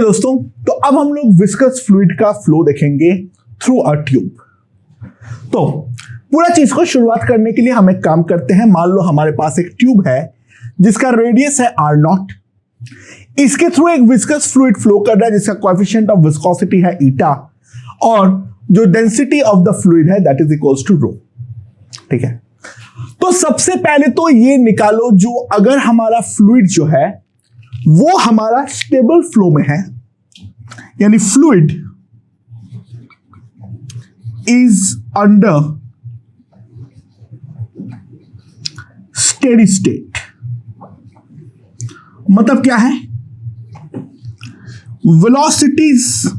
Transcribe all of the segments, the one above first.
दोस्तों, तो अब हम लोग विस्कस फ्लूइड का फ्लो देखेंगे थ्रू अ ट्यूब। तो पूरा चीज को शुरुआत करने के लिए हम एक काम करते हैं। मान लो हमारे पास एक ट्यूब है जिसका रेडियस है R0। इसके थ्रू एक विस्कस फ्लूइड फ्लो कर रहा है जिसका कोएफिशिएंट ऑफ विस्कोसिटी है ईटा, और जो डेंसिटी ऑफ द फ्लूइड है दैट इज इक्वल्स टू रो। ठीक है, तो सबसे पहले तो ये निकालो, जो अगर हमारा फ्लूइड जो है वो हमारा स्टेबल फ्लो में है, यानी fluid is under steady state, मतलब क्या है, velocities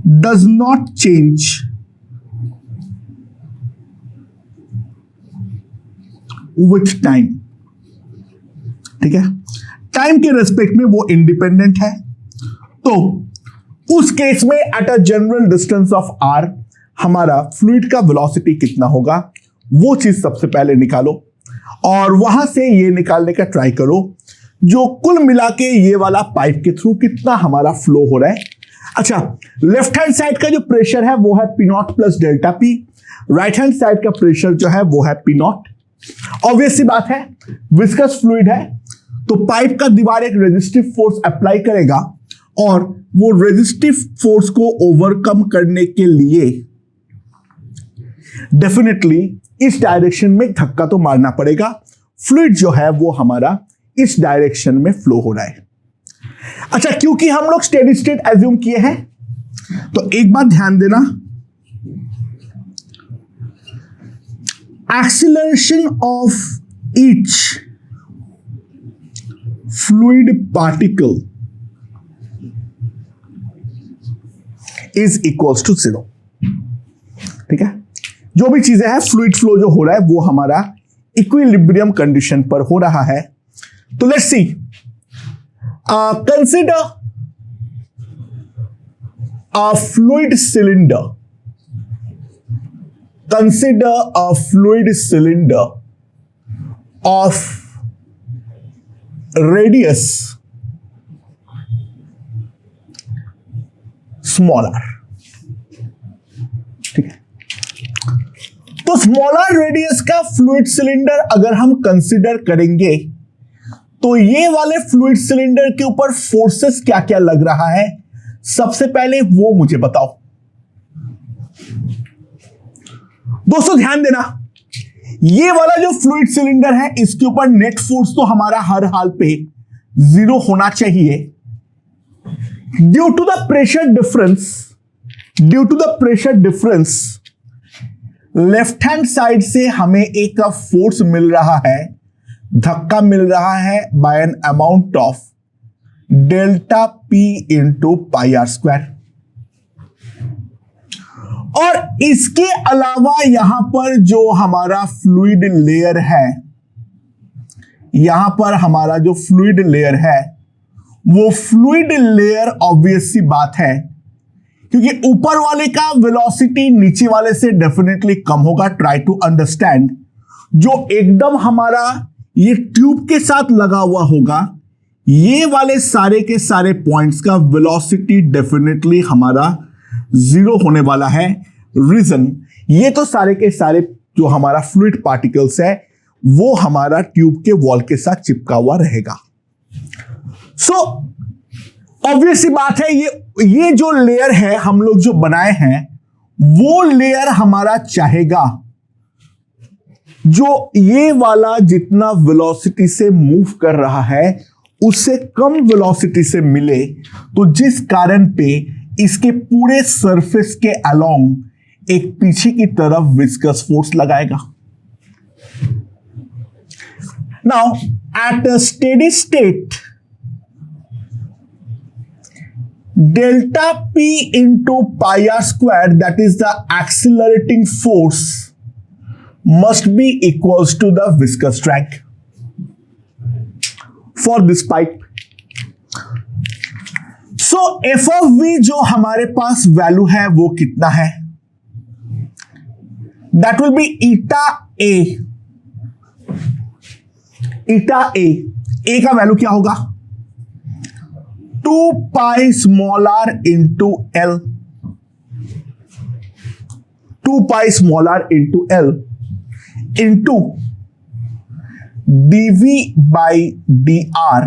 does not change with time. ठीक है, टाइम के रेस्पेक्ट में वो इंडिपेंडेंट है। तो उस केस में at a general distance of r हमारा फ्लूइड का वेलोसिटी कितना होगा, वो चीज सबसे पहले निकालो और वहां से ये निकालने का ट्राई करो जो कुल मिला के ये वाला पाइप के थ्रू कितना हमारा फ्लो हो रहा है। अच्छा, लेफ्ट हैंड साइड का जो प्रेशर है वो है P0 plus delta P, right hand side का प्रेशर जो है वो है P0। ऑब्वियस सी बात है, विस्कस फ्लूइड है तो पाइप का दीवार एक रेजिस्टिव फोर्स अप्लाई करेगा और वो रेजिस्टिव फोर्स को ओवरकम करने के लिए डेफिनेटली इस डायरेक्शन में धक्का तो मारना पड़ेगा। फ्लूइड जो है वो हमारा इस डायरेक्शन में फ्लो हो रहा है। अच्छा, क्योंकि हम लोग स्टेडी स्टेट एज्यूम किए हैं तो एक बात ध्यान देना, acceleration of each fluid particle is equals to 0। ठीक है, जो भी चीजें हैं, फ्लूइड फ्लो जो हो रहा है वो हमारा इक्विलिब्रियम कंडीशन पर हो रहा है। तो let's see, consider a fluid cylinder, consider a fluid cylinder of radius smaller। ठीक है, तो स्मॉलर रेडियस का फ्लूइड सिलेंडर अगर हम कंसिडर करेंगे तो ये वाले फ्लूइड सिलेंडर के ऊपर फोर्सेस क्या क्या लग रहा है, सबसे पहले वो मुझे बताओ। दोस्तों ड्यान देना, ये वाला जो फ्लूइड सिलेंडर है इसके ऊपर नेट फोर्स तो हमारा हर हाल पे 0 होना चाहिए। Due to the pressure difference left hand side से हमें एक फोर्स मिल रहा है, धक्का मिल रहा है by an amount of delta P into pi R square. और इसके अलावा यहां पर जो हमारा फ्लूइड लेयर है, यहां पर हमारा जो फ्लूइड लेयर है वो फ्लूइड लेयर ऑब्वियस सी बात है, क्योंकि ऊपर वाले का वेलोसिटी नीचे वाले से डेफिनेटली कम होगा। ट्राई टू अंडरस्टैंड, जो एकदम हमारा ये ट्यूब के साथ लगा हुआ होगा, ये वाले सारे के सारे पॉइंट्स का वेलोसिटी डेफिनेटली हमारा 0 होने वाला है। रीजन, ये तो सारे के सारे जो हमारा फ्लूइड पार्टिकल्स है वो हमारा ट्यूब के वॉल के साथ चिपका हुआ रहेगा। सो ऑब्वियस सी बात है, ये जो लेयर है हम लोग जो बनाए हैं वो लेयर हमारा चाहेगा जो ये वाला जितना वेलोसिटी से मूव कर रहा है उससे कम वेलोसिटी से मिले, तो जिस कारण पे इसके पूरे सरफेस के अलोंग एक पीछे की तरफ विस्कस फोर्स लगाएगा। Now at a steady state delta P into pi R square, that is the accelerating force, must be equals to the viscous drag for this pipe. So f of v जो हमारे पास value है वो कितना है, that will be eta a। eta a का value क्या होगा, 2 pi small r into l, 2 pi small r into l into dv by D r.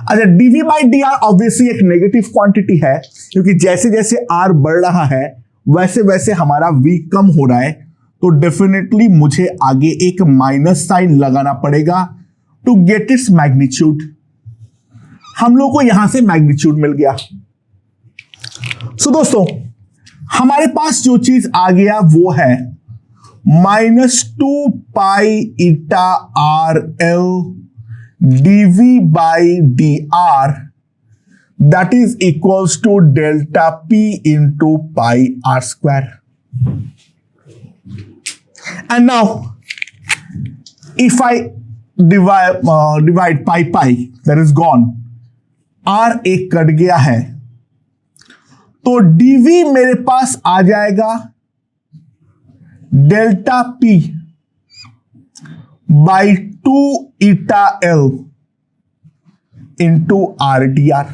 अच्छा, dv by D r obviously एक नेगेटिव क्वांटिटी है, क्योंकि जैसे जैसे r बढ़ रहा है वैसे वैसे हमारा v कम हो रहा है, तो डेफिनेटली मुझे आगे एक माइनस साइन लगाना पड़ेगा टू गेट इट्स मैग्नीट्यूड। हम लोग को यहां से मैग्नीट्यूड मिल गया। सो दोस्तों, हमारे पास जो चीज आ गया वो है -2 pi eta R L dv by D R, that is equals to delta p into pi R square. And now if I divide pi that is gone, r एक कट गया है, तो dv मेरे पास आ जाएगा delta p by 2 eta l into R D R.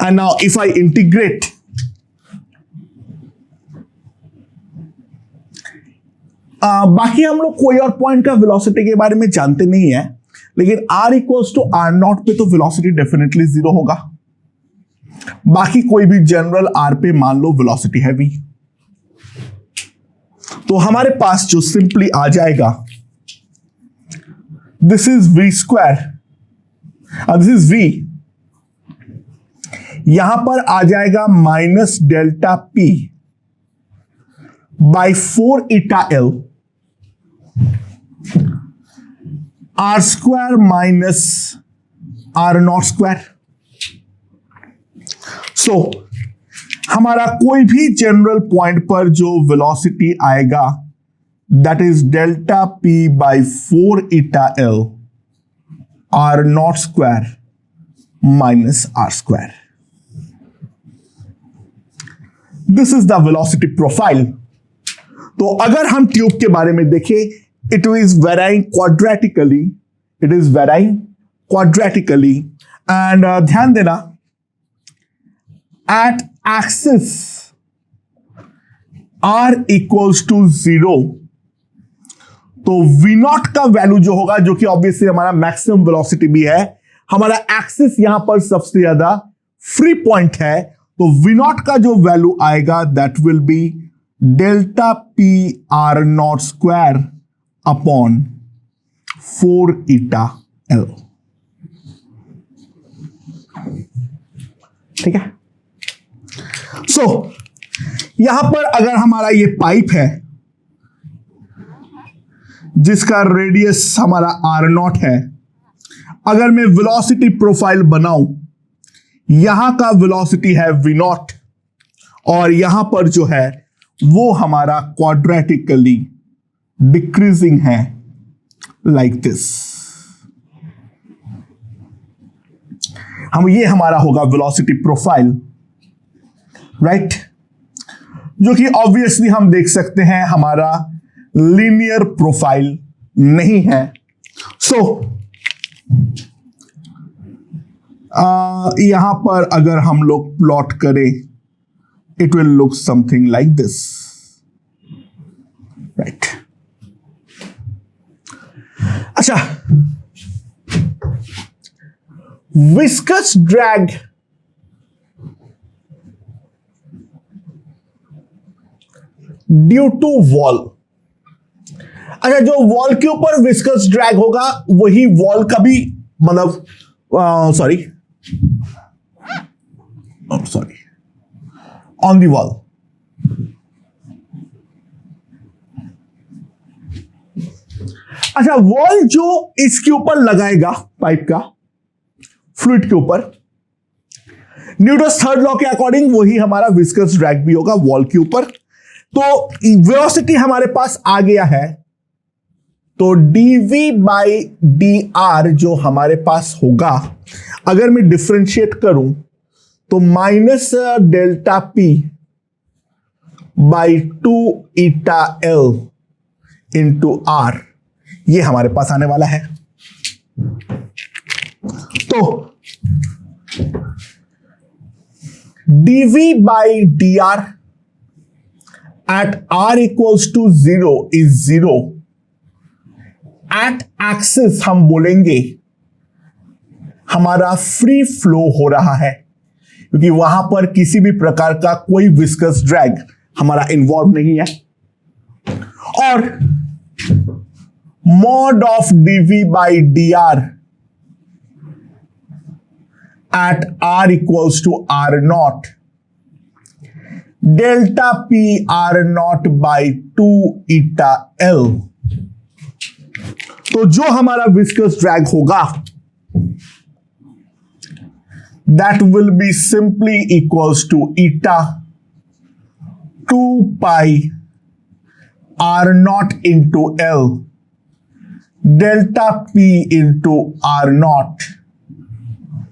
And now if I integrate, बाकी हम लोग कोई और पॉइंट का वेलोसिटी के बारे में जानते नहीं है, लेकिन r equals to are not पे तो वेलोसिटी डेफिनेटली 0 होगा। बाकी कोई भी जनरल r पे मान लो वेलोसिटी है v, तो हमारे पास जो सिंपली आ जाएगा, this is v square, this is v, यहां पर आ जाएगा minus delta p by 4 eta l R square minus R not square. So हमारा कोई भी जनरल पॉइंट पर जो वेलोसिटी आएगा that is delta p by 4 eta l R not square minus R square. This is the velocity profile. तो अगर हम tube के बारे में देखें, it is varying quadratically, it is varying quadratically, and ध्यान देना at axis r equals to 0, तो v नॉट का वैल्यू जो होगा, जो कि ऑब्वियसली हमारा मैक्सिमम वेलोसिटी भी है, हमारा एक्सिस यहां पर सबसे ज्यादा फ्री पॉइंट है, तो v नॉट का जो वैल्यू आएगा that will B delta p r not square upon 4 eta l। ठीक है। सो यहां पर अगर हमारा ये पाइप है जिसका रेडियस हमारा आर नॉट है, अगर मैं वेलोसिटी प्रोफाइल बनाऊं, यहां का वेलोसिटी है वी नॉट, और यहां पर जो है वो हमारा क्वाड्रेटिकली डिक्रीजिंग है लाइक दिस। ये हमारा होगा वेलोसिटी प्रोफाइल, राइट, जो कि ऑब्वियसली हम देख सकते हैं हमारा लीनियर प्रोफाइल नहीं है। सो यहां पर अगर हम लोग प्लॉट करें, it will look something like this, right. अच्छा, viscous drag due to wall. अच्छा, जो वॉल के ऊपर विस्कस ड्रैग होगा वही वॉल का भी, मतलब सॉरी ऑन दी वॉल। अच्छा, वॉल जो इसके ऊपर लगाएगा पाइप का फ्लूइड के ऊपर, न्यूटन्स थर्ड लॉ के अकॉर्डिंग वही हमारा विस्कस ड्रैग भी होगा वॉल के ऊपर। तो वेलोसिटी हमारे पास आ गया है, तो dv बाई डी आर जो हमारे पास होगा, अगर मैं डिफरेंशिएट करूं तो minus delta p by 2 eta l into r, ये हमारे पास आने वाला है। तो dv by dr at r equals to 0 is 0. Eight axis हम बोलेंगे हमारा फ्री फ्लो हो रहा है, क्योंकि वहां पर किसी भी प्रकार का कोई विस्कस ड्रैग हमारा इन्वॉल्व नहीं है। और mod of dv by dr at r equals to r not delta p r not by 2 eta l। तो जो हमारा विस्कस ड्रैग होगा that will be simply equals to eta 2 pi are not into l delta p into r not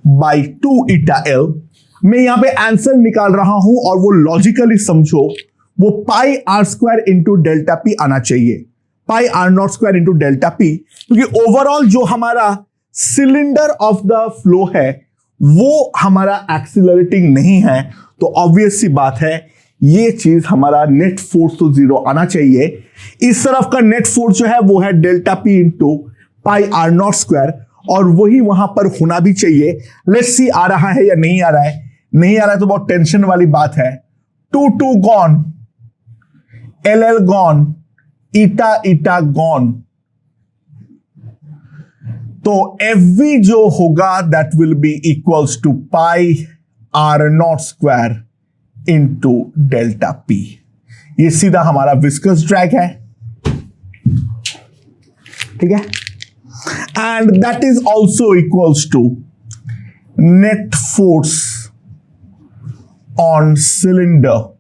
by 2 eta l. मैं यहां पे answer निकाल रहा हूं और वो लॉजिकली समझो, वो pi R square into delta P आना चाहिए, pi are not square into delta P, क्योंकि ओवरऑल जो हमारा सिलेंडर ऑफ द फ्लो है वो हमारा एक्सीलरेटिंग नहीं है। तो ऑब्वियस सी बात है ये चीज हमारा नेट फोर्स तो 0 आना चाहिए। इस तरफ का नेट फोर्स जो है वो है delta p into pi are not square, और वही वहां पर होना भी चाहिए। लेट्स सी आ रहा है या नहीं आ रहा है। नहीं आ रहा है तो बहुत टेंशन वाली बात है। 2 gone, L gone, eta eta gone. तो एफ जो होगा that will be equals to pi are not square into delta P. ये सीधा हमारा विस्कस ड्रैग है, ठीक है। And that is also equals to net force on cylinder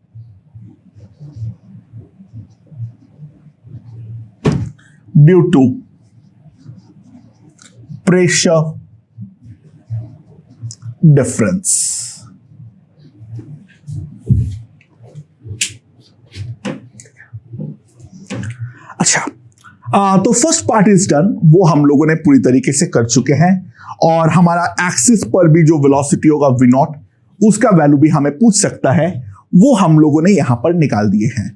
due to pressure difference। अच्छा, तो फर्स्ट पार्ट इज डन, वो हम लोगों ने पूरी तरीके से कर चुके हैं, और हमारा एक्सिस पर भी जो वेलोसिटी होगा v नॉट, उसका वैल्यू भी हमें पूछ सकता है, वो हम लोगों ने यहां पर निकाल दिए हैं।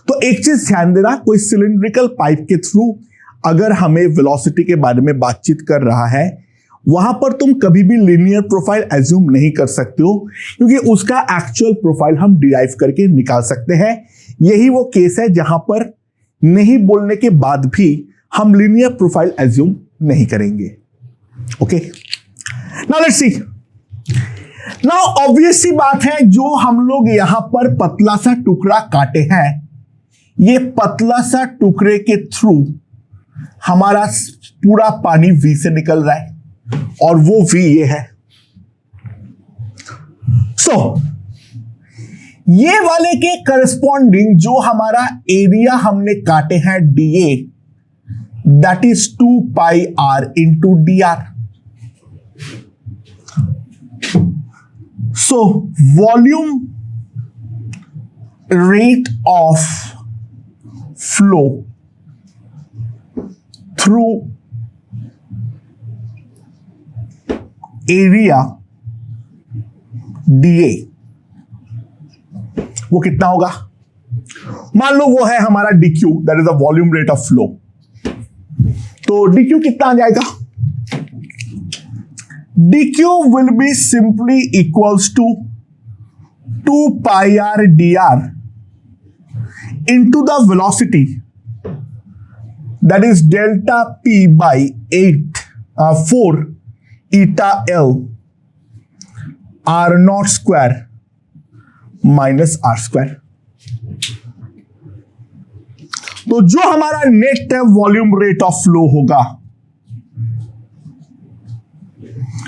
तो एक चीज ध्यान देना, कोई सिलिंड्रिकल पाइप के थ्रू अगर हमें वेलोसिटी के बारे में बातचीत कर रहा है, वहां पर तुम कभी भी लीनियर प्रोफाइल एज्यूम नहीं कर सकते हो, क्योंकि उसका एक्चुअल प्रोफाइल हम डिराइव करके निकाल सकते हैं। यही वो केस है जहां पर नहीं बोलने के बाद भी हम लीनियर प्रोफाइल एज्यूम नहीं करेंगे। Okay, now let's see. Now obvious सी बात है, जो हम लोग यहां पर पतला सा टुकड़ा काटे हैं, ये पतला सा टुकड़े के थ्रू हमारा पूरा पानी V से निकल रहा है, और वो V ये है। सो ये वाले के करस्पॉन्डिंग जो हमारा एरिया हमने काटे हैं dA, that is 2 pi r into dr। So volume rate of flow through area dA वो कितना होगा? मान लो वो है हमारा dq, that is the volume rate of flow. तो dq कितना आ जाएगा? dq will be simply equals to 2 pi r dr into the velocity, that is delta p by 4 eta l r naught square minus r square। तो जो हमारा net volume rate of flow होगा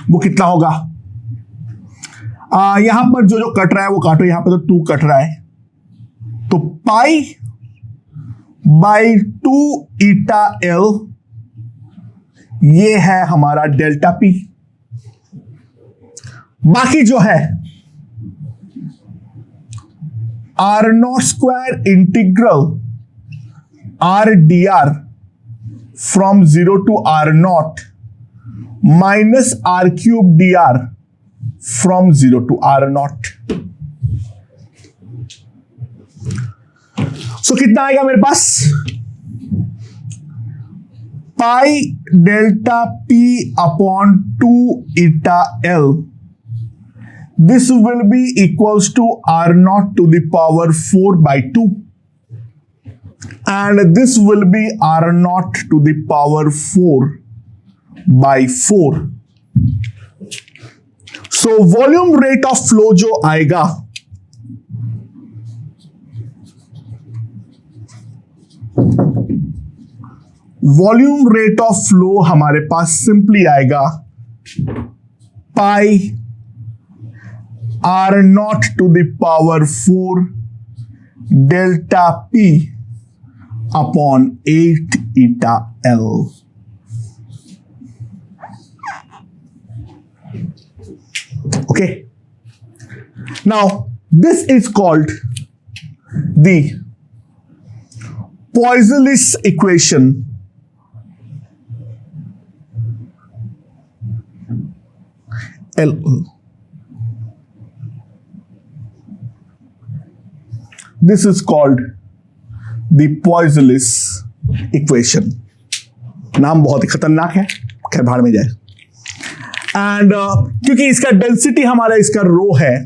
वो कितना होगा? यहां पर जो जो कट रहा है वो काटो, यहां पर तो 2 कट रहा है, तो पाई बाई 2 ईटा एल, ये है हमारा डेल्टा पी। बाकी जो है R not square integral R D R from 0 to r0 minus R cube D R from 0 to r0। So कितना आएगा मेरे पास? Pi delta P upon 2 eta l, this will be equals to r0 to the power 4 by 2, and this will be r0 to the power 4 by 4। so volume rate of flow जो आएगा volume rate of flow हमारे पास simply आएगा पाई r0 to the power 4 delta p upon 8 eta l। okay, now this is called the Poiseuille's equation, L। This is called the Poiseuille's equation। नाम बहुत ही खतरनाक है, खैर बाहर में जाए। एंड क्योंकि इसका डेंसिटी हमारा इसका रो है,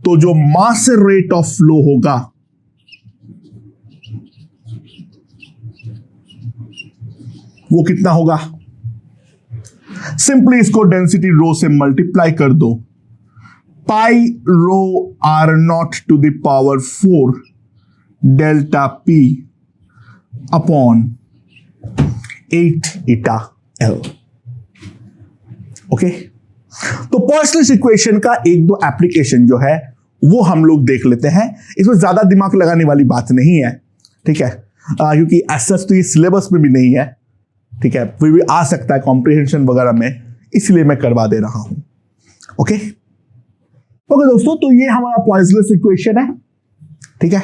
तो जो मास रेट ऑफ फ्लो होगा वो कितना होगा? सिंपली इसको डेंसिटी रो से मल्टीप्लाई कर दो, pi rho r0 to the power 4 delta p upon 8 eta l। Okay, तो पॉइसलेस इक्वेशन का एक दो एप्लीकेशन जो है वो हम लोग देख लेते हैं। इसमें ज्यादा दिमाग लगाने वाली बात नहीं है, ठीक है, क्योंकि एसएस तो ये सिलेबस में भी नहीं है, ठीक है, फिर भी आ सकता है कॉम्प्रिहेंशन वगैरह में, इसलिए मैं करवा दे रहा हूं। ओके ओके दोस्तों, तो ये हमारा पॉइसलेस इक्वेशन है, ठीक है।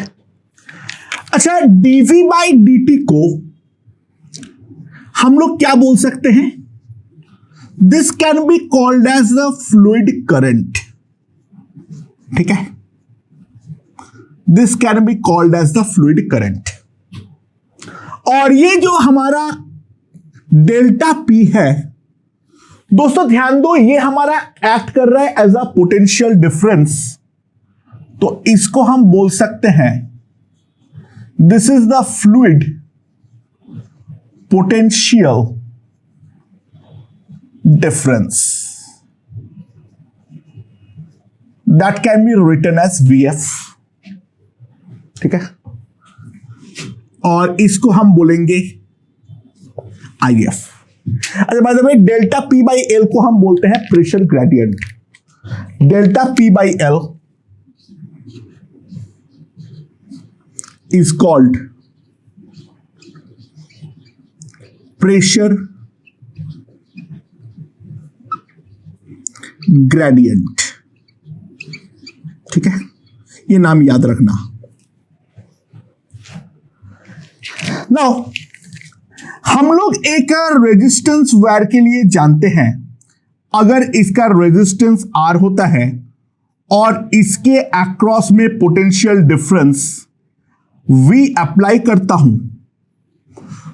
अच्छा, डीवी बाई डी को हम लोग क्या बोल सकते हैं? This can be called as the fluid current, ठीक है, this can be called as the fluid current. और ये जो हमारा डेल्टा पी है दोस्तों, ध्यान दो, ये हमारा एक्ट कर रहा है एज अ पोटेंशियल डिफरेंस, तो इसको हम बोल सकते हैं this is the fluid potential difference, that can be written as VF, ठीक है, और इसको हम बोलेंगे आईएफ। अच्छा, by the way, delta P by L को हम बोलते हैं pressure gradient. Delta P by L is called pressure gradient, ठीक है, ये नाम याद रखना। नाउ हम लोग एक रेजिस्टेंस वायर के लिए जानते हैं, अगर इसका रेजिस्टेंस आर होता है और इसके अक्रॉस में पोटेंशियल डिफरेंस वी अप्लाई करता हूं,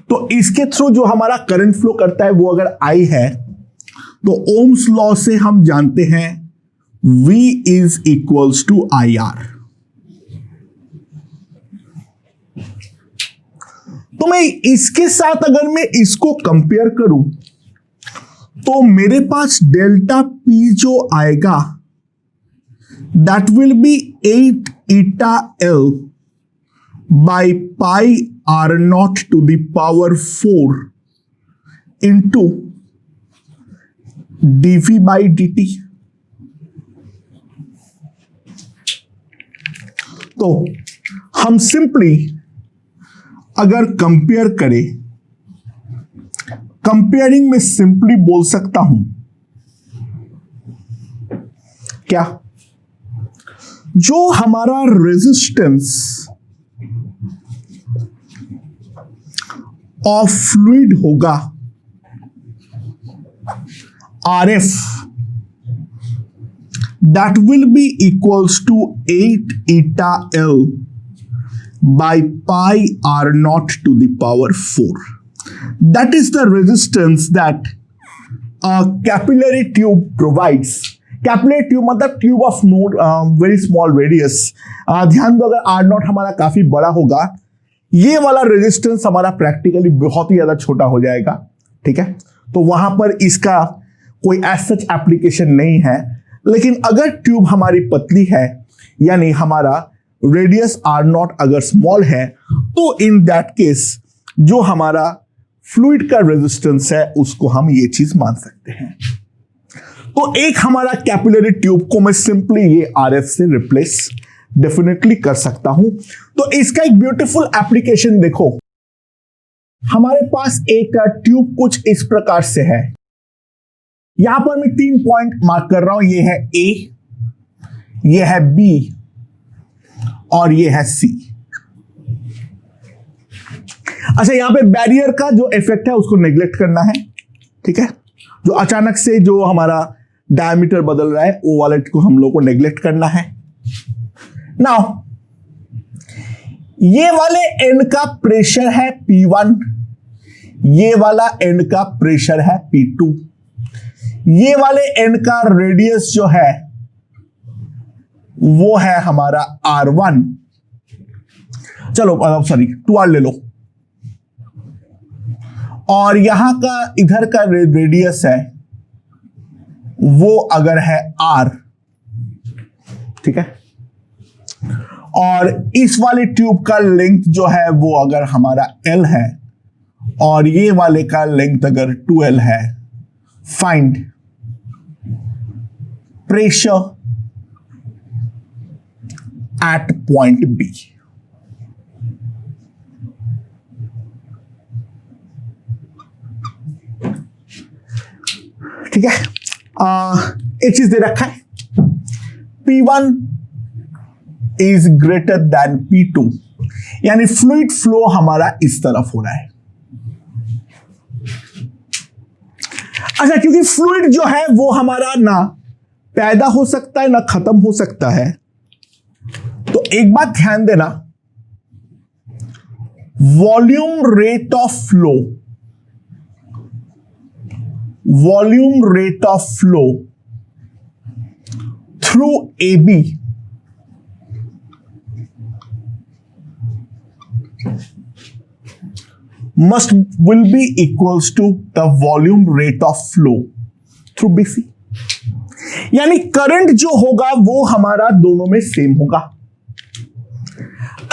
तो इसके थ्रू जो हमारा करंट फ्लो करता है वो अगर आई है, तो ओम्स लॉ से हम जानते हैं V is equals to I R. तो मैं इसके साथ अगर मैं इसको कंपेयर करूं, तो मेरे पास डेल्टा पी जो आएगा that will be 8 eta l by pi r0 to the power 4 into dv by dt। तो हम सिंपली अगर कंपेयर करें, कंपेयरिंग में सिंपली बोल सकता हूं क्या, जो हमारा रेजिस्टेंस ऑफ फ्लूइड होगा RF, that will be equals to 8 eta L by pi R naught to the power 4. That is the resistance that a capillary tube provides. Capillary tube मतलब tube of node very small radius. ध्यान दो, अगर are not हमारा काफी बड़ा होगा, ये वाला रेजिस्टेंस हमारा प्रैक्टिकली बहुत ही ज्यादा छोटा हो जाएगा. ठीक है, तो वहां पर इसका कोई एज सच एप्लीकेशन नहीं है. लेकिन अगर ट्यूब हमारी पतली है, यानी हमारा रेडियस आर नॉट अगर स्मॉल है, तो इन दैट केस जो हमारा फ्लूइड का रेजिस्टेंस है उसको हम ये चीज मान सकते हैं. तो एक हमारा कैपिलरी ट्यूब को मैं सिंपली ये आरएफ से रिप्लेस डेफिनेटली कर सकता हूं. तो इसका एक ब्यूटीफुल एप्लीकेशन देखो. हमारे पास एक ट्यूब कुछ इस प्रकार से है. यहां पर मैं 3 पॉइंट मार्क कर रहा हूं. ये है ए, ये है बी और ये है सी. अच्छा, यहां पे बैरियर का जो इफेक्ट है उसको नेग्लेक्ट करना है. ठीक है, जो अचानक से जो हमारा डायमीटर बदल रहा है वो वाले को हम लोग को नेग्लेक्ट करना है. नाउ ये वाले एंड का प्रेशर है P1, ये वाला एंड का प्रेशर है P2, ये वाले एंड का रेडियस जो है वो है हमारा R1. चलो सॉरी 2R ले लो. और यहां का इधर का रेडियस है वो अगर है R. ठीक है, और इस वाले ट्यूब का लेंथ जो है वो अगर हमारा L है और ये वाले का लेंथ अगर 2L है. Find pressure at point B. ठीक है, एक चीज दे रखा है, P1 is greater than P2, यानी फ्लूइड फ्लो हमारा इस तरफ हो रहा है. अच्छा, क्योंकि फ्लूइड जो है वो हमारा ना पैदा हो सकता है ना खत्म हो सकता है, तो एक बात ध्यान देना, volume rate of flow, volume rate of flow through AB will be equals to the volume rate of flow through BC. यानी करंट जो होगा वो हमारा दोनों में सेम होगा.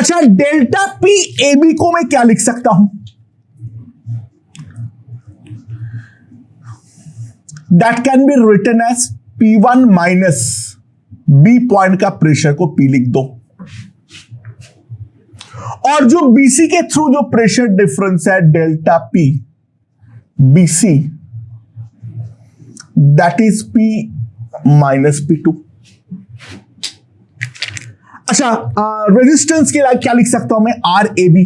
अच्छा, डेल्टा P AB को मैं क्या लिख सकता हूं? That can be written as P1 minus B point का प्रेशर को P लिख दो, और जो BC के थ्रू जो प्रेशर डिफरेंस है delta P BC, that is P minus P2. अच्छा, रेजिस्टेंस के लिए क्या लिख सकता हूं मैं? RAB,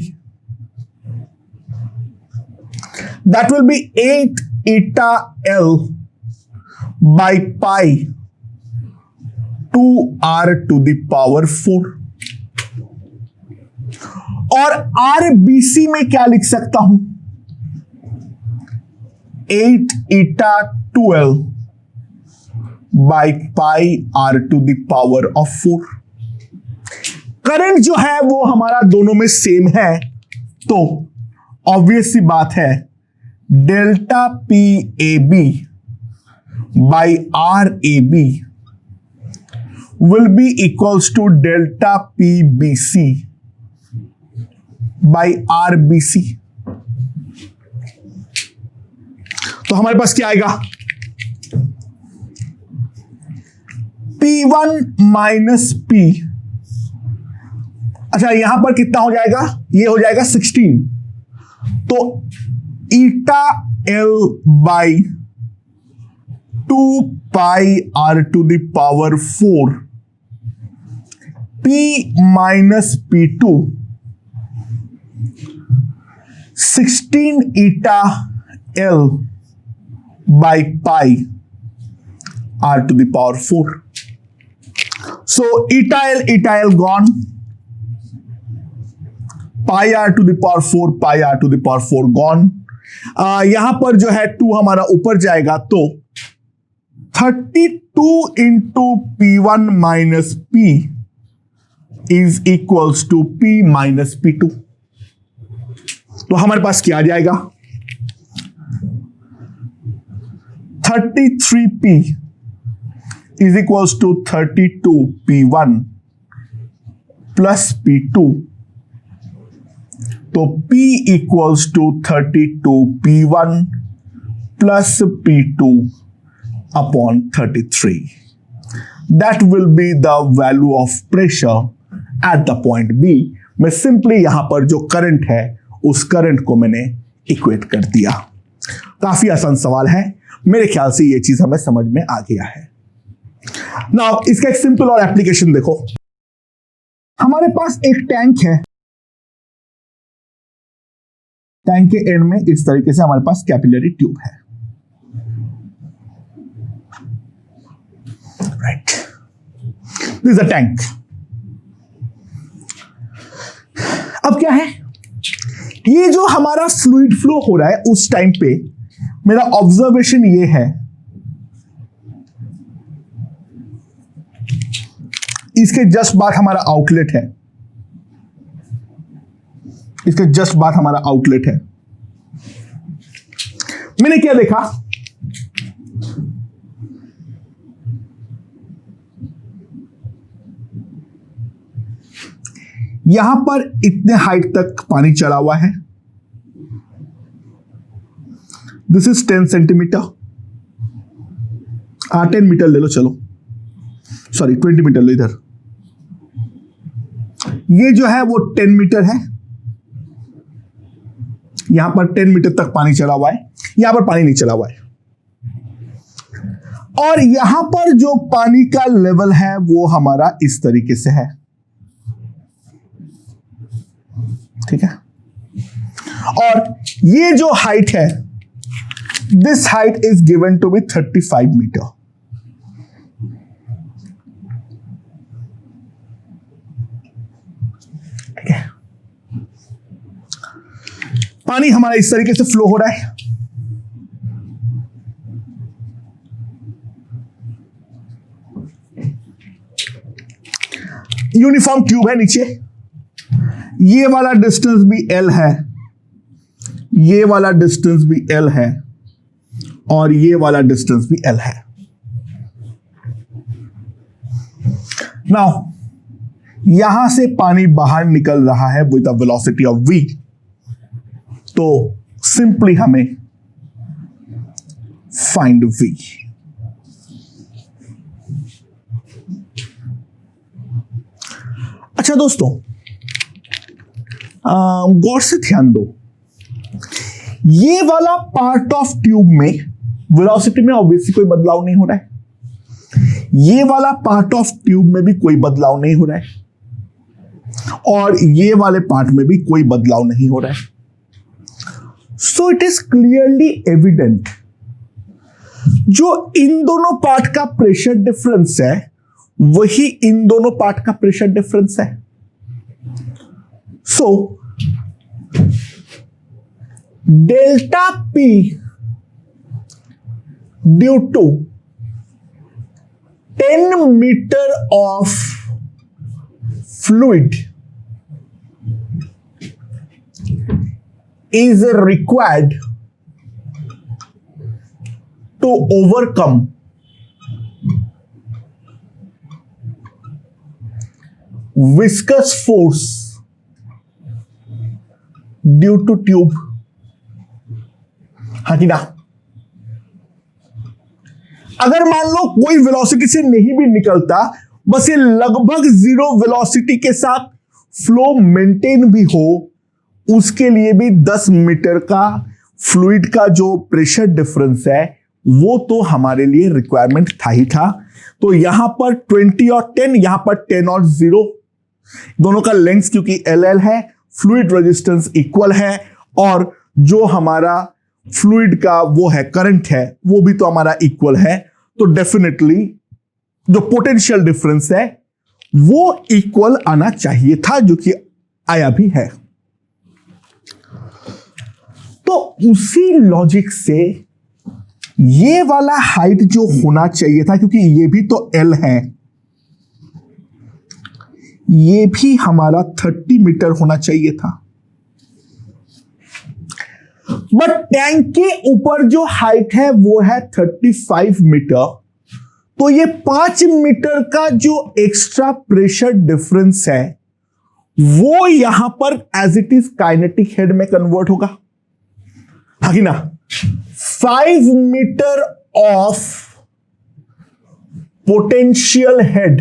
that will be 8 eta L by pi 2R to the power 4. और RBC में क्या लिख सकता हूं? 8 eta 2L by pi R to the power of 4. Current जो है वो हमारा दोनों में सेम है, तो ऑब्वियस सी बात है delta PAB by RAB will be equals to delta PBC by RBC. तो हमारे पास क्या आएगा? P1 minus P. अच्छा, यहां पर कितना हो जाएगा? ये हो जाएगा 16. तो eta L by 2 pi R to the power 4 P minus P2 16 eta L by pi r to the power 4. So ethyl gone, pi r to the power 4, pi r to the power 4 gone. यहां पर जो है 2 हमारा ऊपर जाएगा, तो 32 into P1 minus P is equals to P minus P2. तो हमारे पास क्या आ जाएगा, 33P is equals to 32P1 plus P2. तो P equals to 32P1 plus P2 upon 33. That will be the value of pressure at the point B. मैं simply यहां पर जो current है उस करंट को मैंने इक्वेट कर दिया। काफी आसान सवाल है, मेरे ख्याल से ये चीज हमें समझ में आ गया है। नाउ इसका एक सिंपल और एप्लीकेशन देखो। हमारे पास एक टैंक है, टैंक के एंड में इस तरीके से हमारे पास कैपिलरी ट्यूब है, right, this is a tank. अब क्या है, ये जो हमारा फ्लूइड फ्लो हो रहा है उस टाइम पे मेरा ऑब्जर्वेशन ये है, इसके जस्ट बाद हमारा आउटलेट है, इसके जस्ट बाद हमारा आउटलेट है। मैंने क्या देखा, यहां पर इतने हाइट तक पानी चढ़ा हुआ है, दिस इज 10 सेंटीमीटर, 10 मीटर ले लो, चलो सॉरी 20 मीटर लो इधर, ये जो है वो 10 मीटर है, यहां पर 10 मीटर तक पानी चला हुआ है, यहां पर पानी नहीं चला हुआ है, और यहां पर जो पानी का लेवल है वो हमारा इस तरीके से है, ठीक है। और ये जो हाइट है, this height is given to be 35 metre, ठीक है। पानी हमारा इस तरीके से फ्लो हो रहा है, यूनिफॉर्म ट्यूब है नीचे, ये वाला डिस्टेंस भी L है, ये वाला डिस्टेंस भी L है, और ये वाला डिस्टेंस भी L है। नाउ यहां से पानी बाहर निकल रहा है with a velocity of v, तो सिंपली हमें फाइंड v। अच्छा दोस्तों, गौर से ध्यान दो, ये वाला पार्ट ऑफ ट्यूब में वेलोसिटी में ऑब्वियसली कोई बदलाव नहीं हो रहा है, ये वाला पार्ट ऑफ ट्यूब में भी कोई बदलाव नहीं हो रहा है, और ये वाले पार्ट में भी कोई बदलाव नहीं हो रहा है। So it is clearly evident, जो इन दोनों पार्ट का प्रेशर डिफरेंस है वही इन दोनों पार्ट का प्रेशर डिफरेंस है। So delta P due to 10 metre of fluid is required to overcome viscous force due to tube। हाँ कि ना, अगर मान लो कोई वेलोसिटी से नहीं भी निकलता, बस ये लगभग 0 वेलोसिटी के साथ फ्लो मेंटेन भी हो, उसके लिए भी 10 मीटर का फ्लूइड का जो प्रेशर डिफरेंस है वो तो हमारे लिए रिक्वायरमेंट था ही था। तो यहां पर 20 और 10, यहां पर 10 और 0, दोनों का लेंथ क्योंकि LL है, फ्लूइड रेजिस्टेंस इक्वल है, और जो हमारा फ्लूइड का वो है करंट है वो भी तो हमारा इक्वल है। तो डेफिनेटली जो पोटेंशियल डिफरेंस है वो इक्वल आना चाहिए था, जो कि आया भी है। तो उसी लॉजिक से ये वाला हाइट जो होना चाहिए था, क्योंकि ये भी तो L है, ये भी हमारा 30 मीटर होना चाहिए था। बट टैंक के ऊपर जो हाइट है वो है 35 मीटर। तो ये 5 मीटर का जो एक्स्ट्रा प्रेशर डिफरेंस है वो यहां पर as it is kinetic head में कन्वर्ट होगा, हाँ कि ना। 5 metre of potential head,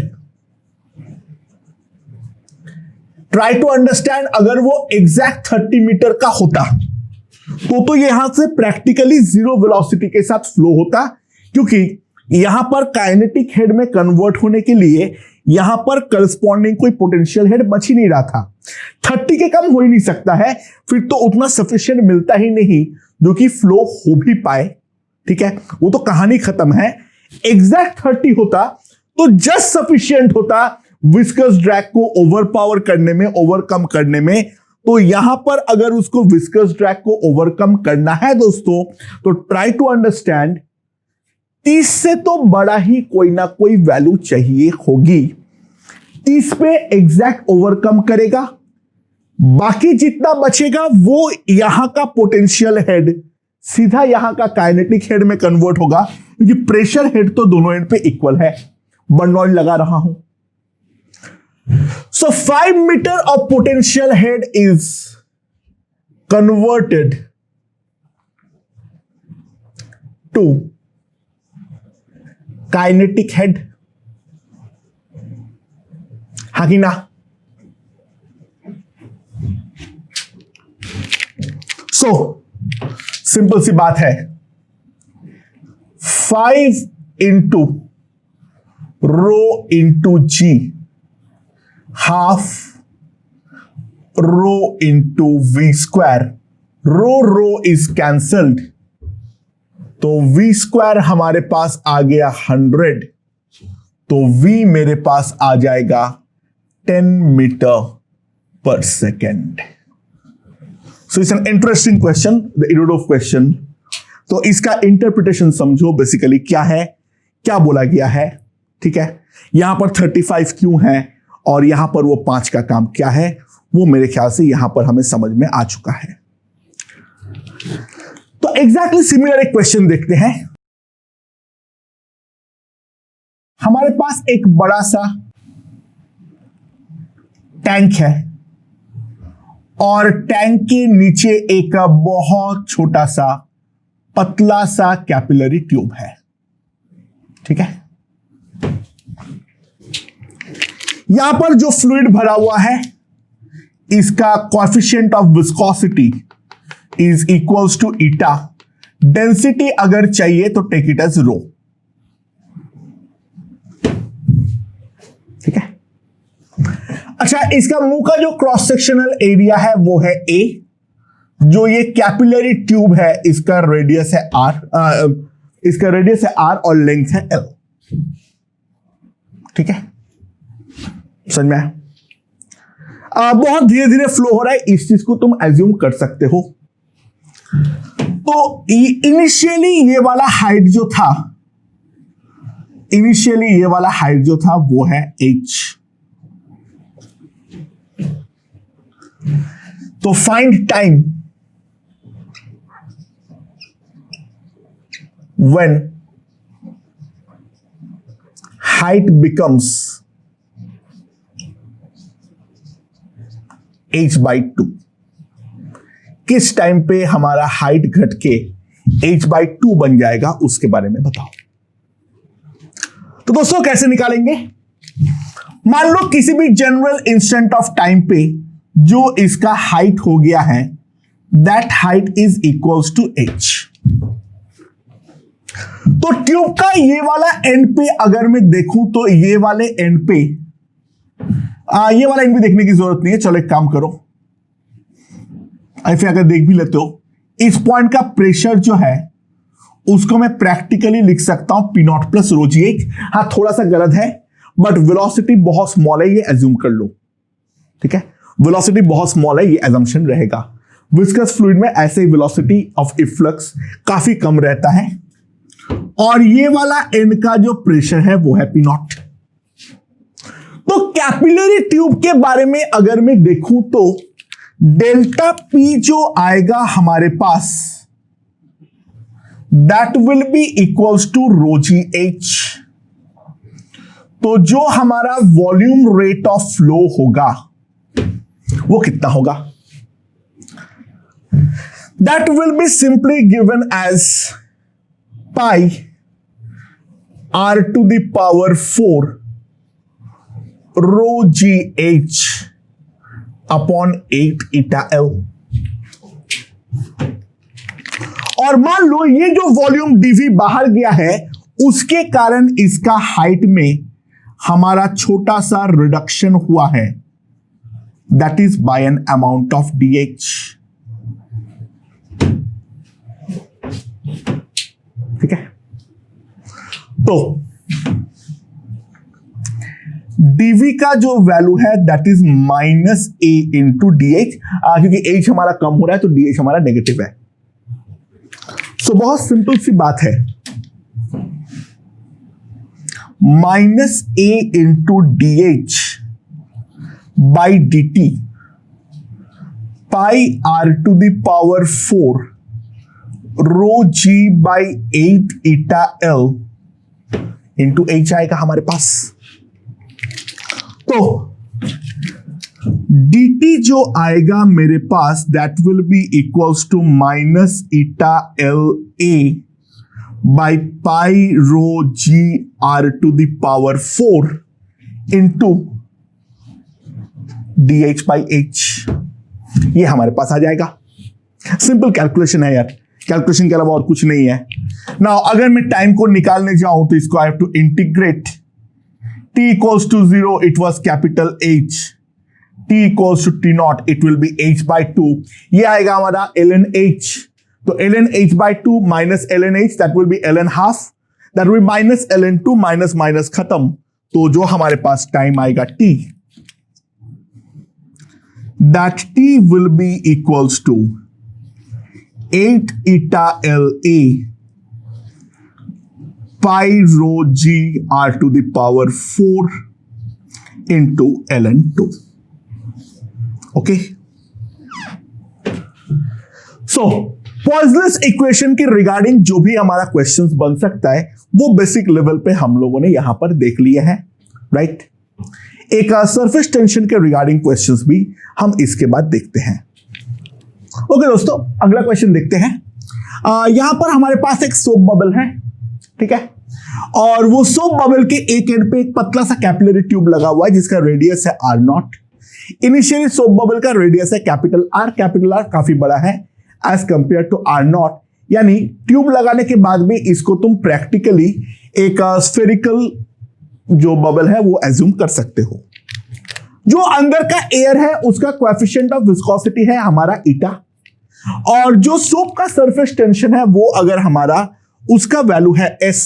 try to understand, अगर वो एग्जैक्ट 30 मीटर का होता तो यहां से प्रैक्टिकली जीरो वेलोसिटी के साथ फ्लो होता, क्योंकि यहां पर काइनेटिक हेड में कन्वर्ट होने के लिए यहां पर करस्पॉन्डिंग कोई पोटेंशियल हेड बच ही नहीं रहा था। 30 के कम हो ही नहीं सकता है, फिर तो उतना सफिशिएंट मिलता ही नहीं जो कि फ्लो हो भी पाए, ठीक है, वो तो कहानी खत्म है। एग्जैक्ट 30 होता तो जस्ट सफिशिएंट होता विस्कस ड्रैग को ओवरपावर करने में, ओवरकम करने में। तो यहां पर अगर उसको विस्कस ड्रैग को ओवरकम करना है दोस्तों, तो ट्राई टू अंडरस्टैंड 30 से तो बड़ा ही कोई ना कोई वैल्यू चाहिए होगी। 30 पे एग्जैक्ट ओवरकम करेगा, बाकी जितना बचेगा वो यहां का पोटेंशियल हेड सीधा यहां का काइनेटिक हेड में कन्वर्ट होगा, क्योंकि प्रेशर हेड तो दोनों एंड पे इक्वल है। बर्नौली लगा रहा हूं। So 5 meter of potential head is converted to kinetic head, हाँ कि ना। So सिंपल सी बात है, 5 into rho into G half rho into V square. Rho is cancelled, तो वी स्क्वायर हमारे पास आ गया 100, तो वी मेरे पास आ जाएगा 10 मीटर पर second. So it's an interesting question, the Irodov question. तो इसका इंटरप्रिटेशन समझो, बेसिकली क्या है, क्या बोला गया है, ठीक है। यहां पर 35 क्यों है और यहां पर वो 5 का काम क्या है, वो मेरे ख्याल से यहां पर हमें समझ में आ चुका है। तो एग्जैक्टली सिमिलर एक क्वेश्चन देखते हैं। हमारे पास एक बड़ा सा टैंक है और टैंक के नीचे एक बहुत छोटा सा पतला सा कैपिलरी ट्यूब है, ठीक है। यहां पर जो फ्लूइड भरा हुआ है इसका coefficient of viscosity is equals to eta. Density अगर चाहिए तो टेक इट एज रो, ठीक है। अच्छा, इसका मुंह का जो क्रॉस सेक्शनल एरिया है वो है A। जो ये कैपिलरी ट्यूब है इसका रेडियस है R, इसका रेडियस है R और लेंथ है L, ठीक है। समझ में आया? बहुत धीरे धीरे फ्लो हो रहा है, इस चीज को तुम एज्यूम कर सकते हो। तो इनिशियली ये वाला हाइट जो था, वो है H। तो find time when height becomes h/2। किस टाइम पे हमारा हाइट घट के h/2 बन जाएगा उसके बारे में बताओ। तो दोस्तों कैसे निकालेंगे? मान लो किसी भी जनरल इंस्टेंट ऑफ टाइम पे जो इसका हाइट हो गया है, that height is equals to h। तो ट्यूब का ये वाला एंड पे अगर मैं देखूं तो ये वाले एंड पे, ये वाला एंड भी देखने की जरूरत नहीं है, चलो एक काम करो, ऐसे अगर देख भी लेते हो, इस पॉइंट का प्रेशर जो है उसको मैं प्रैक्टिकली लिख सकता हूं पी नॉट प्लस रो जी एच। हाँ, थोड़ा सा गलत है, बट वेलोसिटी बहुत स्मॉल है, ये एज्यूम कर लो। ठीक है, वेलोसिटी बहुत स्मॉल है, ये एजम्पशन रहेगा। विस्कस फ्लूइड में ऐसे वेलोसिटी ऑफ इफ्लक्स काफी कम रहता है, और ये वाला एंड का जो प्रेशर है वो है पी नॉट। तो कैपिलरी ट्यूब के बारे में अगर मैं देखूं तो डेल्टा पी जो आएगा हमारे पास, that will be equals to rho ji h. तो जो हमारा वॉल्यूम रेट ऑफ फ्लो होगा वो कितना होगा? That will be simply given as pi R to the power 4 rho ji H upon 8 eta L. और मान लो ये जो वॉल्यूम डीवी बाहर गया है, उसके कारण इसका हाइट में हमारा छोटा सा रिडक्शन हुआ है, that is by an amount of D H. ठीक है, तो डीवी का जो वैल्यू है that is minus A into D H, क्योंकि एच हमारा कम हो रहा है तो डी एच हमारा नेगेटिव है। सो बहुत सिंपल सी बात है, minus A into D H by D T pi R to the power 4 rho g by 8 eta L into H आएगा हमारे पास। तो dt जो आएगा मेरे पास that will be equals to minus eta L A by pi rho g R to the power 4 into D H by H. ये हमारे पास आ जाएगा। सिंपल कैलकुलेशन है यार, कैलकुलेशन के अलावा और कुछ नहीं है। नाउ अगर मैं टाइम को निकालने जाऊं तो इसको I have to integrate. t equals to 0 it was capital H, t equals to t naught it will be h by 2। ये आएगा हमारा ln h, तो ln h by 2 minus ln h that will be ln half, that will be minus ln 2 minus minus खत्म। तो जो हमारे पास time आएगा t, that t will be equals to 8 eta la pi rho g r to the power 4 into ln 2। Okay, so poisonous equation के regarding जो भी हमारा questions बन सकता है वो बेसिक लेवल पे हम लोगों ने यहां पर देख लिए हैं, राइट। एक सरफेस टेंशन के रिगार्डिंग क्वेश्चंस भी हम इसके बाद देखते हैं। ओके दोस्तों, अगला क्वेश्चन देखते हैं। यहां पर हमारे पास एक सोप बबल है, ठीक है, और वो सोप बबल के एक एंड पे एक पतला सा कैपिलरी ट्यूब लगा हुआ है जिसका रेडियस है R nought. Initially soap bubble का रेडियस है कैपिटल आर काफी बड़ा है as compare to are nought, यानी ट्यूब लगाने के बाद भी इसको तुम प्रैक्टिकली एक स्फेरिकल जो बबल है वो एज्यूम कर सकते हो। जो अंदर का एयर है उसका कोएफिशिएंट ऑफ विस्कोसिटी है हमारा ईटा, और जो सोप का सरफेस टेंशन है वो अगर हमारा उसका वैल्यू है एस।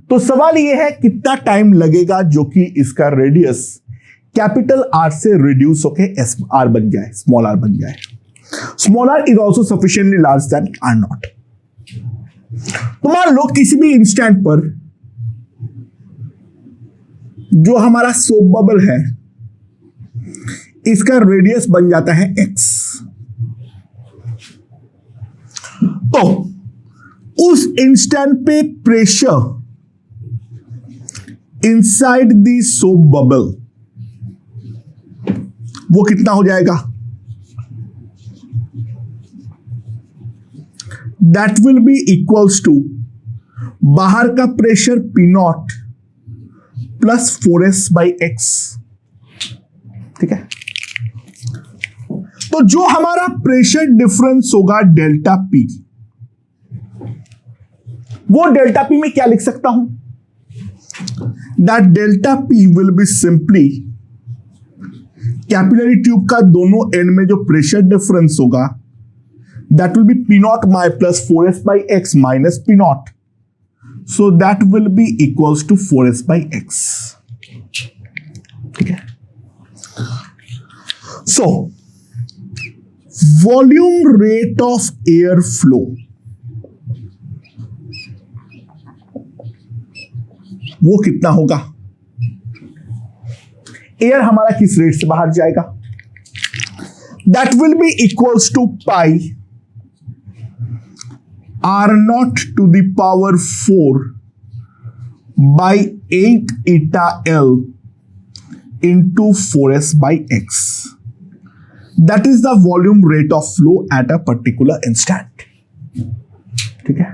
तो सवाल ये है कितना टाइम लगेगा जो कि इसका रेडियस कैपिटल आर से रिड्यूस होके एस आर बन जाए, स्मॉल आर बन जाए। Small R is also sufficiently large than R nought. तो मान लो किसी भी इंस्टेंट पर जो हमारा सोप बबल है इसका रेडियस बन जाता है एक्स। तो उस इंस्टेंट पे pressure inside the soap bubble वो कितना हो जाएगा? That will be equals to बाहर का pressure P nought plus 4s by X, ठीक है। तो जो हमारा प्रेशर डिफरेंस होगा डेल्टा पी, वो डेल्टा पी में क्या लिख सकता हूं? That delta P will be simply capillary tube का दोनों एंड में जो प्रेशर डिफरेंस होगा that will be P naught plus 4s by x minus P naught. So that will be equals to 4s by x. ठीक है. So volume rate of air flow, वो कितना होगा? एयर हमारा किस रेट से बाहर जाएगा? That will be equals to pi r naught to the power 4 by 8 eta L into 4s by x. That is the volume rate of flow at a particular instant. ठीक है.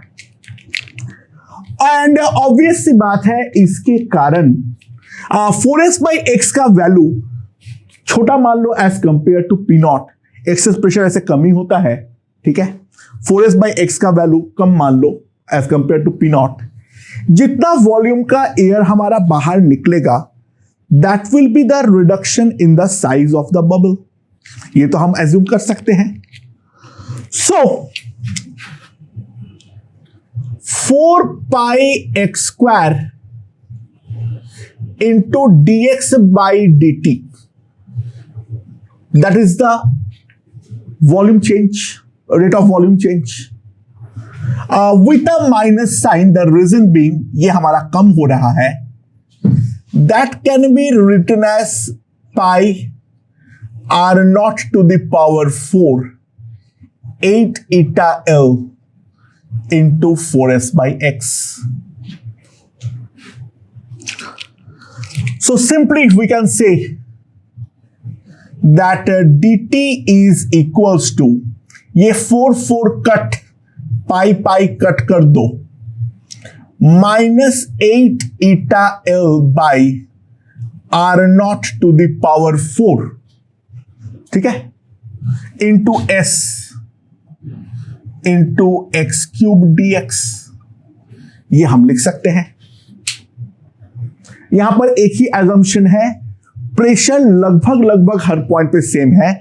And obvious सी बात है, इसके कारण 4s by x का value छोटा मान लो as compare to P not. Excess pressure ऐसे कम ही होता है. ठीक है. 4s by x का वैल्यू कम मान लो as compare to P not. जितना वॉल्यूम का एयर हमारा बाहर निकलेगा, that will be the reduction in the size of the bubble. ये तो हम एज्यूम कर सकते हैं. सो 4 pi x square into dx by dt, that is the volume change, rate of volume change, with a minus sign. The reason being, ये हमारा कम हो रहा है. That can be written as pi r naught to the power 4 8 eta L into 4s by x. So simply we can say that dt is equals to, ये 4 cut, pi cut कर दो, minus 8 eta L by r naught to the power 4, ठीक है, into s into x cube dx. ये हम लिख सकते हैं. यहां पर एक ही एजम्पशन है, प्रेशर लगभग हर पॉइंट पे सेम है.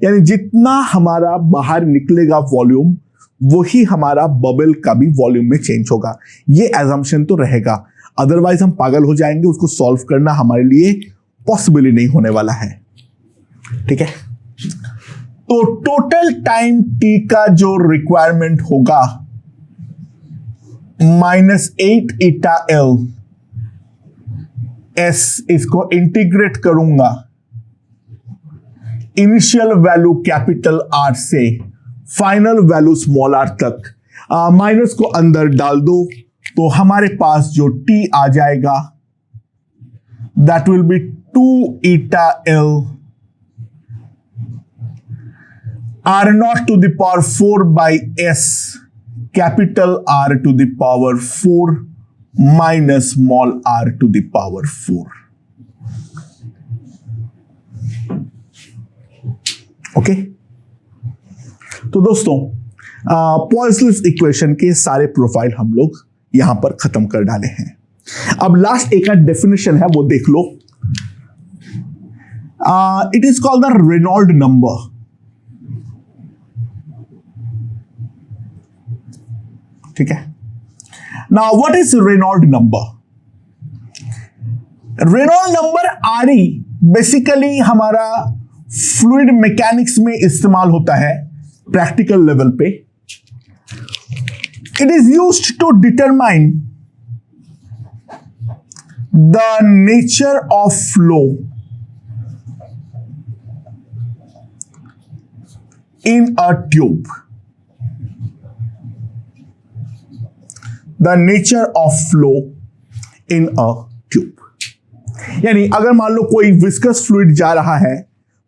यानी जितना हमारा बाहर निकलेगा वॉल्यूम, वही हमारा बबल का भी वॉल्यूम में चेंज होगा. ये एजम्पशन तो रहेगा, अदरवाइज हम पागल हो जाएंगे. उसको सॉल्व करना हमारे लिए पॉसिबल ही नहीं होने वाला है. ठीक है. तो टोटल टाइम t का जो रिक्वायरमेंट होगा, -8 eta L s, इसको इंटीग्रेट करूंगा इनिशियल वैल्यू कैपिटल R से फाइनल वैल्यू स्मॉल r तक. माइनस को अंदर डाल दो तो हमारे पास जो t आ जाएगा, that will B 2 eta L r naught to the power 4 by s capital R to the power 4 minus small r to the power 4. Okay. तो दोस्तों, पॉइसनस इक्वेशन के सारे प्रोफाइल हम लोग यहां पर खत्म कर डाले हैं. अब लास्ट एक डेफिनेशन है, वो देख लो. It is called the Reynold number. ठीक है. Now what is Reynold number? Reynold number RE basically हमारा फ्लूइड मैकेनिक्स में इस्तेमाल होता है प्रैक्टिकल लेवल पे. It is used to determine the nature of flow in a tube. The nature of flow in a tube. यानी अगर मान लो कोई विस्कस फ्लूइड जा रहा है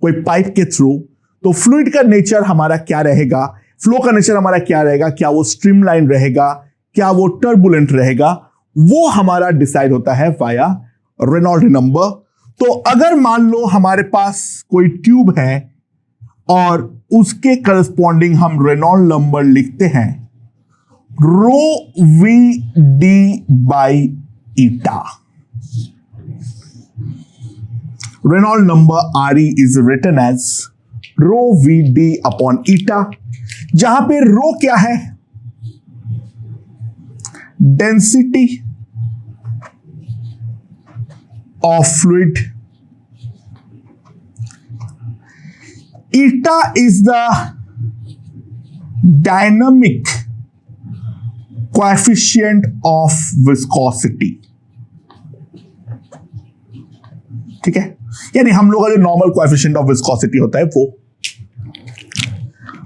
कोई पाइप के थ्रू, तो फ्लूइड का नेचर हमारा क्या रहेगा, फ्लो का नेचर हमारा क्या रहेगा, क्या वो स्ट्रीमलाइन रहेगा, क्या वो टर्बुलेंट रहेगा, वो हमारा डिसाइड होता है वाया रेनॉल्ड नंबर. तो अगर मान लो हमारे पास कोई ट्यूब है और उसके करस्पॉन्डिंग हम रेनॉल्ड नंबर लिखते हैं rho V D by eta. Reynolds number RE is written as rho VD upon eta. जहां पे रो क्या है, density of fluid, eta is the dynamic coefficient of viscosity. ठीक है, यानी हम लोग का जो नॉर्मल कोएफिशिएंट ऑफ विस्कोसिटी होता है वो।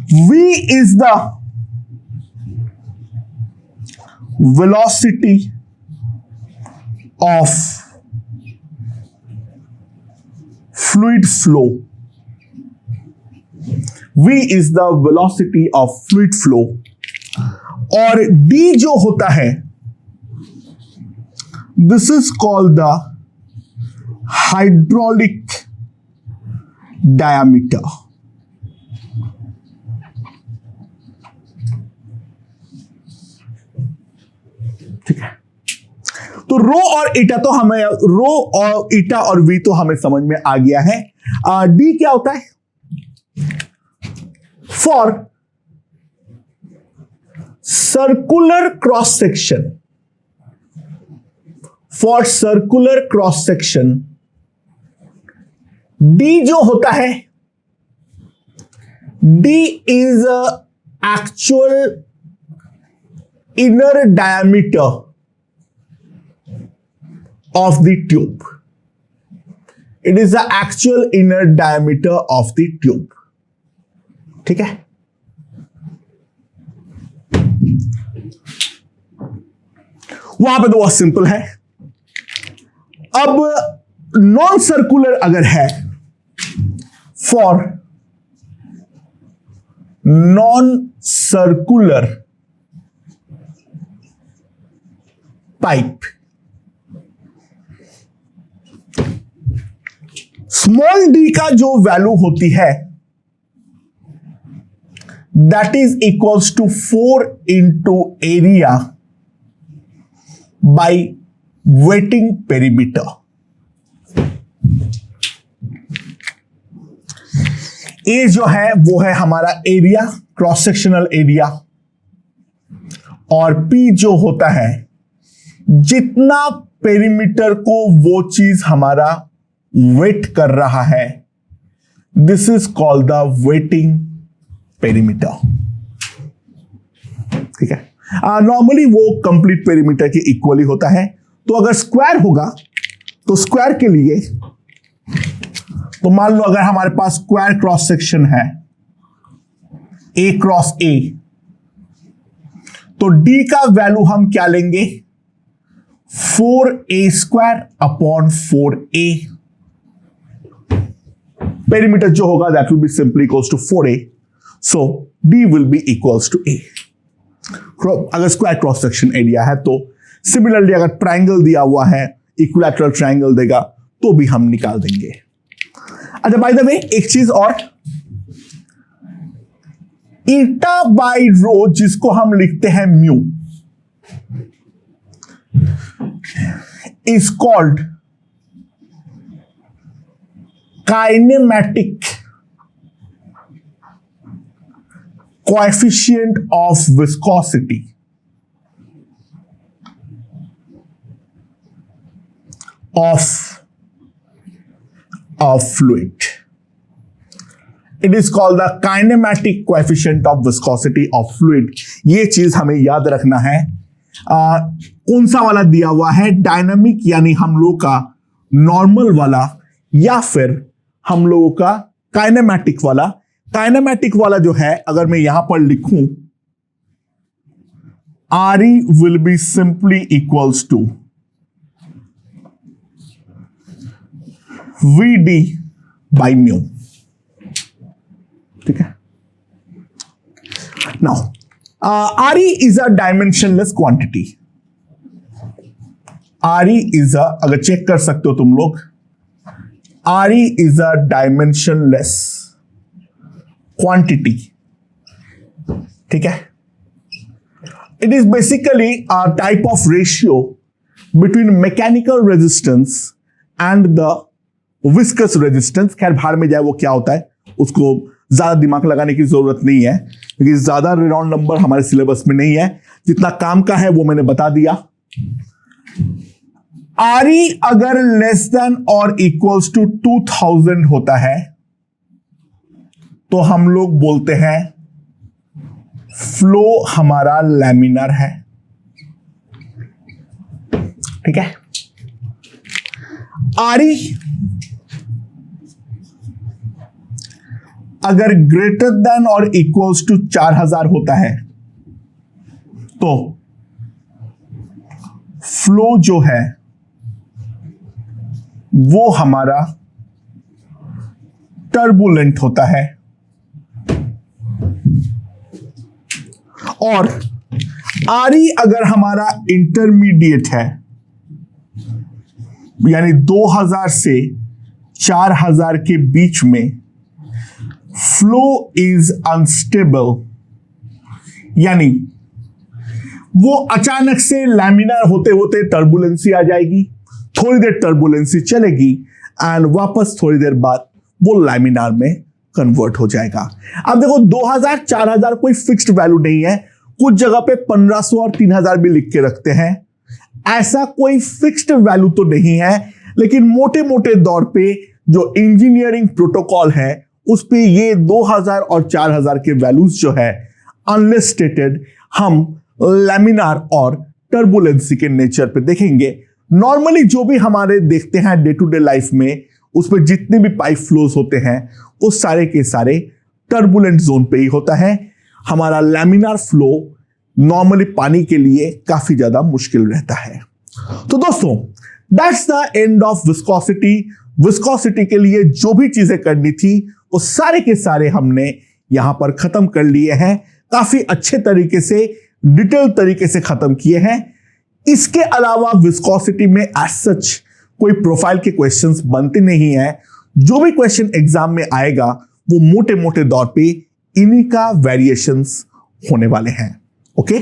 V is the velocity of fluid flow, V is the velocity of fluid flow, और D जो होता है, this is called the hydraulic diameter. ठीक है, तो रो और ईटा तो हमें, रो और ईटा और वी तो हमें समझ में आ गया है। डी क्या होता है, for circular cross section, for circular cross section D जो होता है, D is actual inner diameter of the tube. It is the actual inner diameter of the tube. ठीक है, वहां पे तो बहुत सिंपल है। अब नॉन सर्कुलर अगर है, for non circular pipe, small D का जो वैल्यू होती है that is equals to 4 into area by wetting perimeter. A जो है वो है हमारा एरिया, क्रॉस सेक्शनल एरिया, और पी जो होता है जितना पेरीमीटर को वो चीज हमारा वेट कर रहा है, this is called the waiting perimeter. ठीक है, नॉर्मली वो कंप्लीट पेरीमीटर के इक्वली होता है। तो अगर स्क्वायर होगा तो स्क्वायर के लिए, तो मान लो अगर हमारे पास स्क्वायर क्रॉस सेक्शन है ए क्रॉस ए, तो डी का वैल्यू हम क्या लेंगे, 4a square upon 4a। Perimeter जो होगा that will be simply equals to 4a, so d will be equals to a। अगर स्क्वायर क्रॉस सेक्शन एरिया है तो सिमिलरली अगर ट्रायंगल दिया हुआ है, इक्विलैटरल ट्रायंगल देगा तो भी हम निकाल देंगे। अच्छा, बाय द वे एक चीज और, ईटा बाय रो जिसको हम लिखते हैं mu is called kinematic coefficient of viscosity of fluid. It is called the kinematic coefficient of viscosity of fluid. ये चीज हमें याद रखना है। कौन सा वाला दिया हुआ है, डायनामिक यानी हम लोग का नॉर्मल वाला, या फिर हम लोगों का काइनेमैटिक वाला। काइनेमैटिक वाला जो है अगर मैं यहां पर लिखूं, RE will be simply equals to VD by mu। ठीक है, now RE is a dimensionless quantity। RE is a, अगर चेक कर सकते हो तुम लोग, RE is a dimensionless quantity। ठीक है, it is basically a type of ratio between mechanical resistance and the viscous resistance। खैर भाड़ में जाए वो क्या होता है उसको ज्यादा दिमाग लगाने की जरूरत नहीं है, क्योंकि ज्यादा राउंड नंबर हमारे सिलेबस में नहीं है। जितना काम का है वो मैंने बता दिया। आरई अगर लेस देन और इक्वल्स टू 2000 होता है तो हम लोग बोलते हैं फ्लो हमारा लैमिनार है। ठीक है। आरई अगर ग्रेटर देन और इक्वल्स टू 4000 होता है तो फ्लो जो है वो हमारा टर्बुलेंट होता है। और आरई अगर हमारा इंटरमीडिएट है, यानी 2000 से 4000 के बीच में, फ्लो इज अनस्टेबल, यानी वो अचानक से लैमिनार होते होते टर्बुलेंसी आ जाएगी, थोड़ी देर टर्बुलेंसी चलेगी एंड वापस थोड़ी देर बाद वो लैमिनार में कन्वर्ट हो जाएगा। अब देखो 2000 4000 कोई फिक्स्ड वैल्यू नहीं है, कुछ जगह पे 1500 और 3000 भी लिख के रखते हैं, ऐसा कोई फिक्स्ड वैल्यू तो नहीं है। लेकिन मोटे मोटे दौर पे जो इंजीनियरिंग प्रोटोकॉल है उस पे ये 2000 और 4000 के वैल्यूज जो है अनलेस स्टेटेड हम लैमिनार और टर्बुलेंसी के नेचर पे देखेंगे। नॉर्मली जो भी हमारे देखते हैं डे टू डे लाइफ में, उसमें जितने भी पाइप फ्लोज होते हैं वो सारे के सारे टर्बुलेंट जोन पे ही होता है। हमारा लैमिनार फ्लो नॉर्मली पानी के लिए काफी ज्यादा मुश्किल रहता है। तो दोस्तों that's the end of viscosity. Viscosity के लिए जो भी चीजें करनी थी वो सारे के सारे हमने यहां पर खत्म कर लिए हैं, काफी अच्छे तरीके से, डिटेल तरीके से खत्म किए हैं। इसके अलावा विस्कोसिटी में एज सच कोई प्रोफाइल के क्वेश्चंस बनते नहीं है। जो भी क्वेश्चन एग्जाम में आएगा वो मोटे मोटे दौर पे इन्हीं का वेरिएशंस होने वाले हैं। ओके।